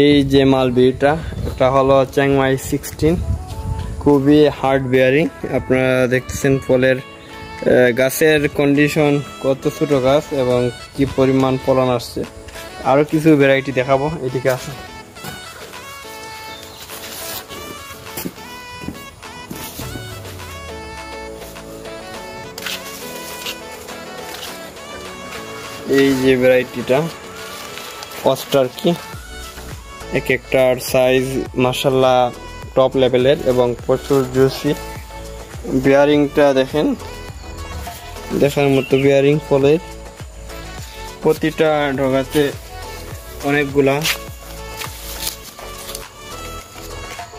এই যে মালবেরিটা, এটা হলো চ্যাংমাই 16, খুবই হার্ড বেয়ারিং। আপনারা দেখতেছেন ফলের গাছের কন্ডিশন, কত ছোট গাছ এবং কি পরিমাণ ফলন আসছে। আরো কিছু ভ্যারাইটি দেখাবো, এদিকে আসো। এই যে ভ্যারাইটিটা অস্টার কি, এক একটার সাইজ মাশাআল্লাহ টপ লেভেলের এবং প্রচুর জুসি। বিয়ারিংটা দেখেন, দেখার মতো বিয়ারিং। ফলের প্রতিটা ঢোকাতে অনেকগুলা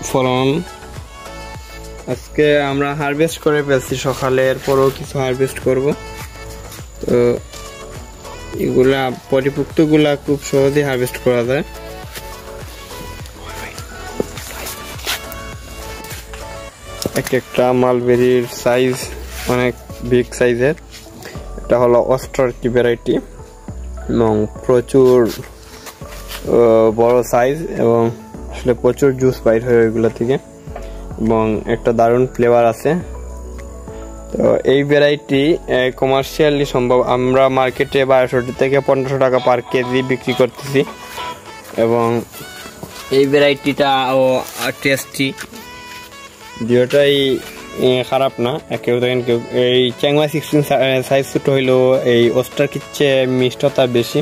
ফলন। আজকে আমরা হারভেস্ট করে ফেলছি সকালে, এরপরও কিছু হারভেস্ট করব। তো এগুলা পরিপুক্ত গুলা খুব সহজে হারভেস্ট করা যায়। এক একটা মালবেরির সাইজ অনেক বিগ সাইজের। এটা হলো অস্টার কি ভ্যারাইটি এবং প্রচুর বড় সাইজ এবং আসলে প্রচুর জুস বাইর হয় ওইগুলো থেকে এবং একটা দারুণ ফ্লেভার আছে। তো এই ভ্যারাইটি কমার্শিয়ালি সম্ভব। আমরা মার্কেটে 1200 থেকে 1500 টাকা পার কেজি বিক্রি করতেছি এবং এই ভ্যারাইটিটাও টেস্টি, দুটোটাই খারাপ না। কেউ দেখেন কেউ এই চ্যাংমাই 16 সাইজ ছোট হইলেও এই অস্টার কিচ্ছে মিষ্টতা বেশি।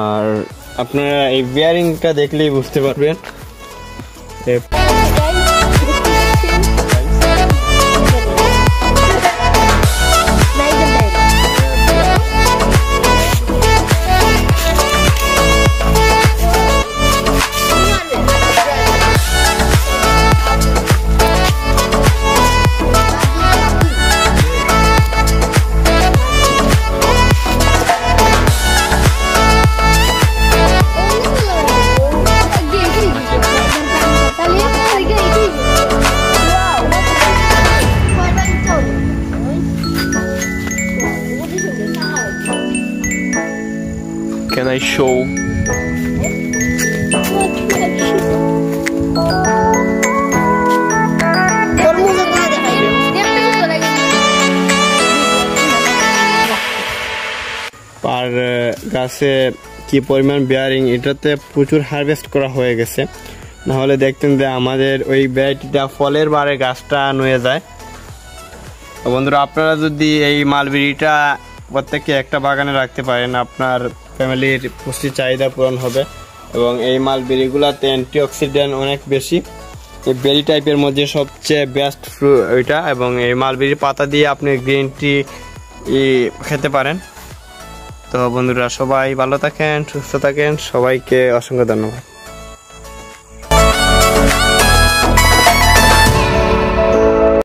আর আপনারা এই বিয়ারিংটা দেখলেই বুঝতে পারবেন। Can I show? আর গাছে কি পরিমাণ বিয়ারিং, এটাতে প্রচুর হারভেস্ট করা হয়ে গেছে। না হলে দেখতেন যে আমাদের ওই ভ্যারাইটিটা ফলের বারে গাছটা নুয়ে যায়। বন্ধুরা, আপনারা যদি এই মালবেরিটা প্রত্যেকে একটা বাগানে রাখতে পারেন, আপনার ফ্যামিলির পুষ্টি চাহিদা পূরণ হবে। এবং এই মালবেরিগুলোতে অ্যান্টিঅক্সিডেন্ট অনেক বেশি। এই বেরি টাইপের মধ্যে সবচেয়ে বেস্ট ফ্রুট ওইটা। এবং এই মালবেরির পাতা দিয়ে আপনি গ্রিন টি খেতে পারেন। তো বন্ধুরা, সবাই ভালো থাকেন, সুস্থ থাকেন, সবাইকে অসংখ্য ধন্যবাদ।